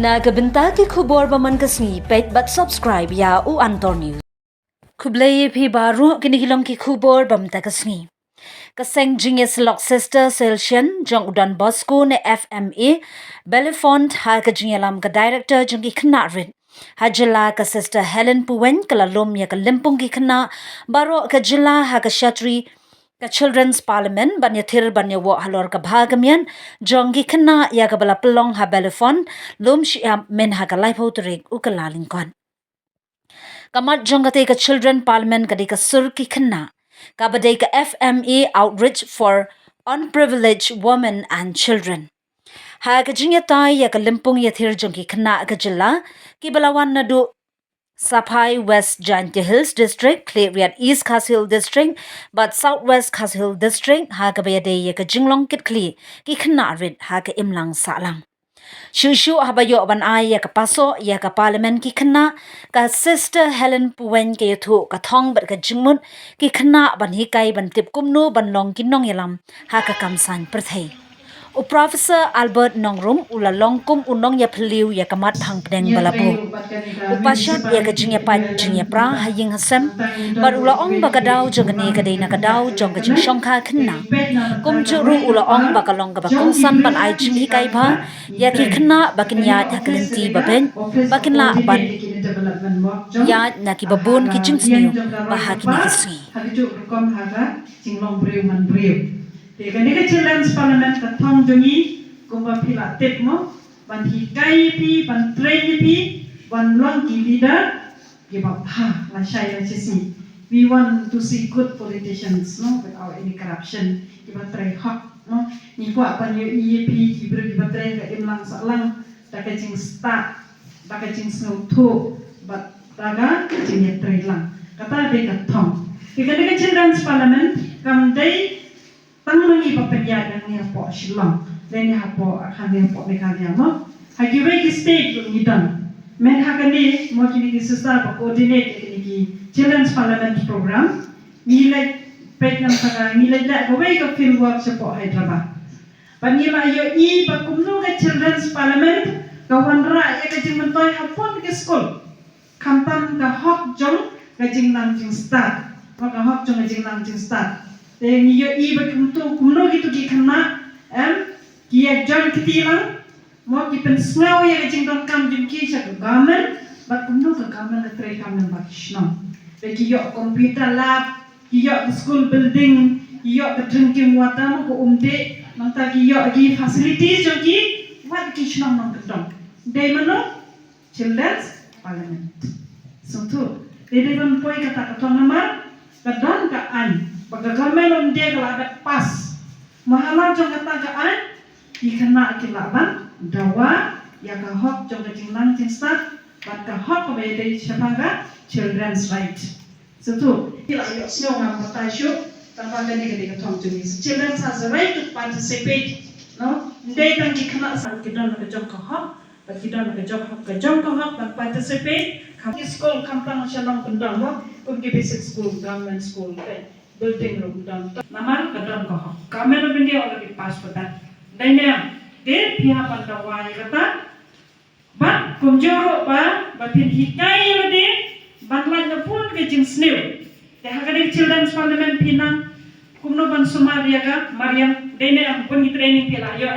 Nagabenta ki khubor baman kasngi pet but subscribe ya u Antor News. Kublay phi baru kinihilong ki khubor bamta kasngi. Kaseng jinges lok sister Selsian jong udan Bosco ne FMA Belefont ha ka jingalam ka director jong ki khna rin. Hajila ka sister Helen Puwen kala lom ya ka limpong ki khna baro ka jila ha ka shatri ka Children's Parliament banya thir banya wo halor ka bhagamian jongi khna ya ka bala pelong ha Belefont lom shia men ha ka laipo turik ukalalin kon. Kamat jongate ka Children Parliament ka sur ki khna kabadai ka FMA Outreach for Unprivileged Women and Children. Ha ka iatai ya ka limpong ya thir jongki khna ka jilla ki balawan na du Sapai West Giant Hills District, Clayriat East Khas Hill District, but Southwest Khas Hill District, ha ka bayade ya ka jinglong kit kli ki khna rit ha ka imlang salang. Shushu habayo ban ay ya ka paso ya ka parliament ki khna ka sister Helen Puwen ke yathu ka thong bat ka jingmut ki khna ban hi kai ban tip kumnu ban long ki nongialam ha ka kamsan prathai. O Professor Albert Nongrum ula longkum unong ya phliu ya kamat thang pdeng balabu. Upashat ya ka jingya pat jingya pra haying hasem bar ula ong bakadaw jongani ka deina kadaw jong ka jing shongkha khna. Kum juru ula ong bakalong ka bakongsan ban ay jing hi kai ba ya ki khna bakin ya haklinti baben bakin la ban ya na ki babun ki jing sniu ba hakini ki sui. Kani ka Children's Parliament ka thong jongi kumba phila tep mo ban hi kai pi ban train pi ban long ki leader give up ha la shai la chisi. We want to see good politicians no without any corruption give up try hak no ni kwa pan yo EAP ki bro give up try ka imlang sa lang ta ka jing start ta ka jing snow to but taga jing try lang kata be ka thong kani ka Children's Parliament kam dai tang mangi papanya yang ni hapo shilong leni hapo akan ni hapo mekanya mo hagiwe ki state yung nidan men hakani mo kini ki sister pa coordinate kini ki Children's Parliament program nilai pek nang saka nilai la gawe ka field work sa po Hyderabad panila yo I pa kumno ka Children's Parliament kawan ra ya ka jing mentoy hapon ke school kampan ka hok jong ka jing nang jing start ka hok jong ka jing nang jing start then yo iba kumno gitu ki khna ki ekjon kitilang mo ki pen snaw ya jing don kam jing ki sa government but kumno ka government ka tray kam nang bakshno de ki yo computer lab ki yo school building ki yo ka drinking water mo ko umde manta ki yo ki facilities jo ki wat ki shno nang kadong de mano Children's Parliament so tu de ban poi kata katong namar kadang ka an pagka government dia kalau ada pas mahalan jong katagaan dikena kilaban dawa ya ka hok jong kajinglang jinstat bat ka hok be dari siapa children's right so tu kila yo snow ngam patasyo tanpa gani gani katong juni children has a right to participate no ndai tang kena sang kidon ka jong ka hok bat kidon ka jong ka hok bat participate kam school kampang shalom kendang mo pergi basic school government school building room dan namar kadang kau kamera bindi already pass pada dan dia pihak pandawai kata bat kumjoro ba batin hikai lade batlan na pun ke jing snew de hakade Children's Parliament pinang kumno ban sumaria ka Mariam dene am pun training pila yo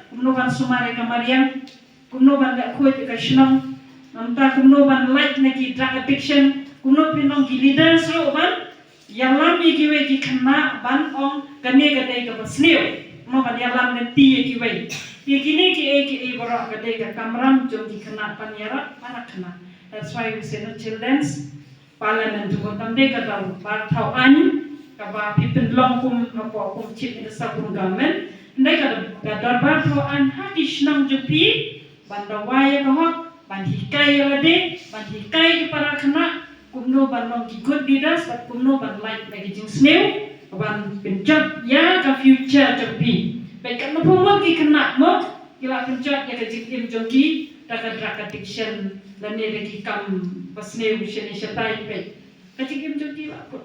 kumno ban sumaria ka Mariam kumno ban ga khoi ka shnam namta kumno ban like na ki drug addiction kumno pinong ki leaders ro ban yalam ikiwe ki khna ban ong kane gade ka basniu mo ban yalam ne ti ikiwe ikini ki bora gade ka kamram jong ki khna panyara panak khna that's why we say no Children's Parliament ko tamde ka daw ba thau an ka ba pipen long kum apo kum chip ni sa kum government ndai ka darbar thau an ha ki shnang jupi ban dawai ka hok ban hikai lade ban hikai para khna kumno ban long ki good leaders but kumno ban like lagi jing snew ban penjat ya ka future jampi baik kan pumot ki kena mo kila penjat ya ka jing tim jogi daga drug addiction dan ne lagi kam basnew sheni shatai pe ka jing tim jogi la ko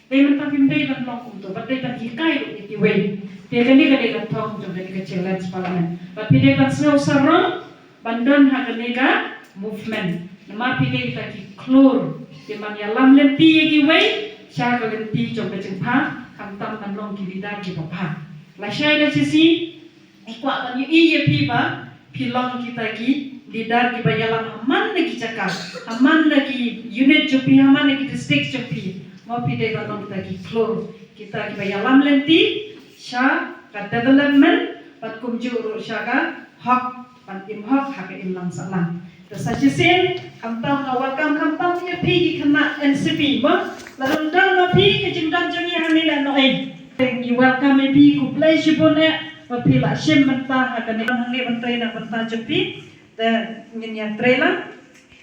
dai man ta pim dai ban long kum to bat dai ban ki kai ro ki we te ka ni ka dai ka thong jong dai ka Children's Parliament but pi dai ban snew sarong bandon haganega movement nama pide kita ki klur di manyalam lenti ki wei sya ka lenti jong ka jengpa kamtam manlong ki bida ki bapa la syai la sisi ikwa kan ye pi ba pilong kita ki lidar ki bayalam haman lagi cakap haman lagi unit jopi haman lagi district jopi mau pide bandong kita ki klur kita ki bayalam lenti sya ka development pat kumju sya ka hak pan im hak hak im lang salam the suggestion kamtam welcome kamtam ye pi khynnah NCP ba lalu dang no pi ke jingdam jangi hamila no you welcome me pi ku play shibone wa pi la shem menta hak ne hangi bentai na benta jepi the nginya trailer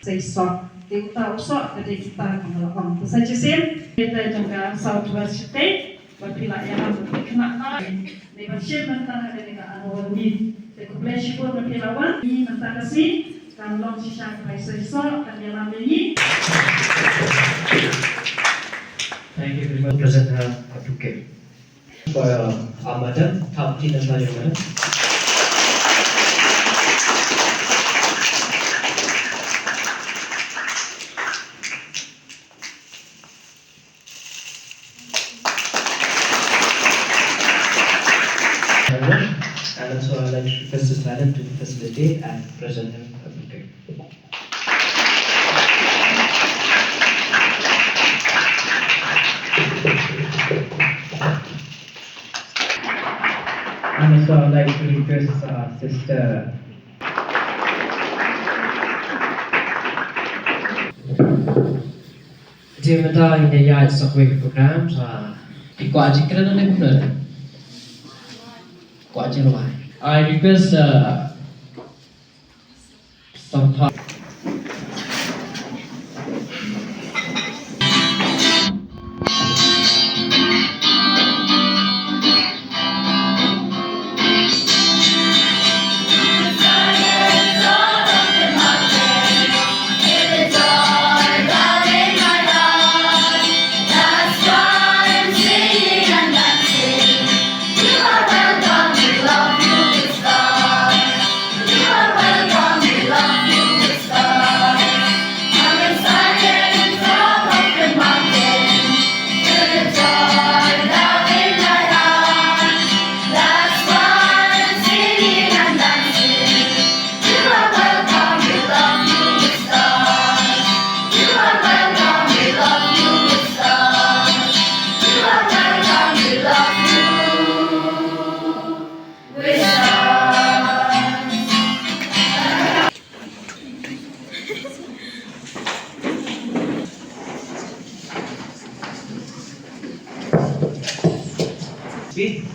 say so ti ta uso jadi kita mengelakon the suggestion kita juga southwest state wa pi la ya khynnah na ne ba shem menta hak ne ka anu ni Kublesi pun berpilauan ini mentah kasih kan long sisa kaisaiso kan dalam ini. Thank you very much, President Advocate, for our madam, Thamtin and Parliamentary. And also I'd like to request this madam to facilitate and present him advocate. And also I'd like to request Sister Jemata in the yard software programs Ikwajikiran and Kunar. I request some part.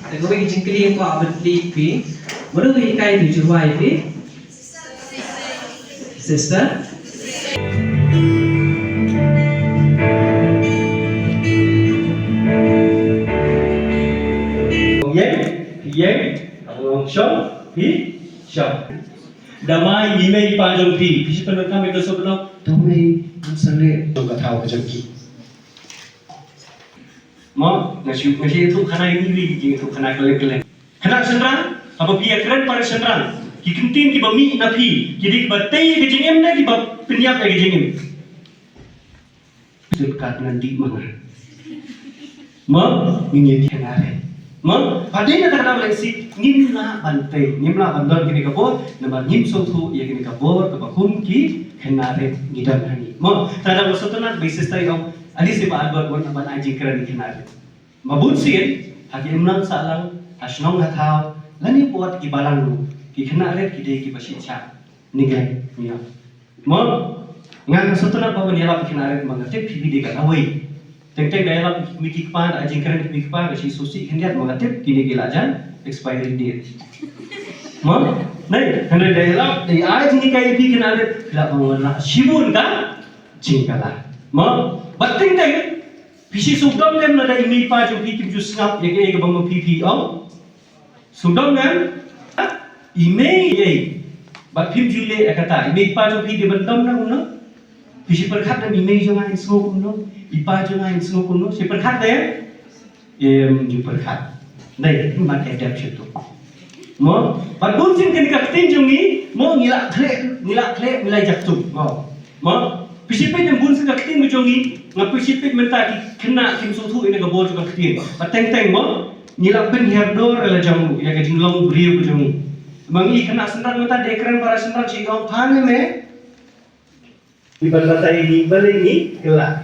Tengok jengkeli ko abadli pi, mana ikai tu jual pi, sister. Yang, abang shop, pi shop. Damai email panjang pi, pi sebenarnya kami tu sebenarnya damai ansarnya tu kata apa jengki. Mak, nasi itu kena ini itu kena keleng-keleng. Kena senrang, apa pihak keren pada senrang. Kikentin ki bami napi, jadi batai kejengem dah ki bap penyak kejengem. Dekat nanti mana? Mak, ini kena re. Mak, padanya tak ada lagi ngimla bantai, ngimla bandar kini kabur, nama ngim sotu ia kini kabur, kabakun ki kena re ngidam hani. Mak, tak ada maksud nak basis tayo. Ali si Pak Albert pun aban aji keren kenal. Mabut sih, haki imlan salang, asnong hatau, lani buat kibalang lu, ki kenal ki deh ki basit cak, nigai, niya. Mau, ngan satu nak bawa niala kenal mengatip pipi deh kat away. Teng-teng niala mikik pan aji keren mikik pan kasi susi kendiat mengatip kini gilajan expiry date. Mau, naik, hendak niala di aji ni kai pipi kenal lah bawa shibun kan, jingkalah. Mau, bating teng, pisi sugam lem nada ini pa jo pikim jo snap ye ke bang pipi au. Sugam lem, email ye, bat pim jule akata email pa jo pipi bendam na uno. Pisi perkat na email jo ngain snow uno, ipa jo ngain snow uno. Si perkat deh, jo perkat. Dai, mat adapt situ. Mo, bat bunsin kan katin jo ni, mo ngilak kle milai jatuh mo pisipit yang bun suka ketin bujongi ngap pisipit menta ki kena kim sutu ini ke bor suka ketin pateng teng mo ngilak ben herdor ala jamu ya ke jinglong brio bujongi mangi kena sendran menta dekren para sendran si gong pane me di balata ini bale ni kelak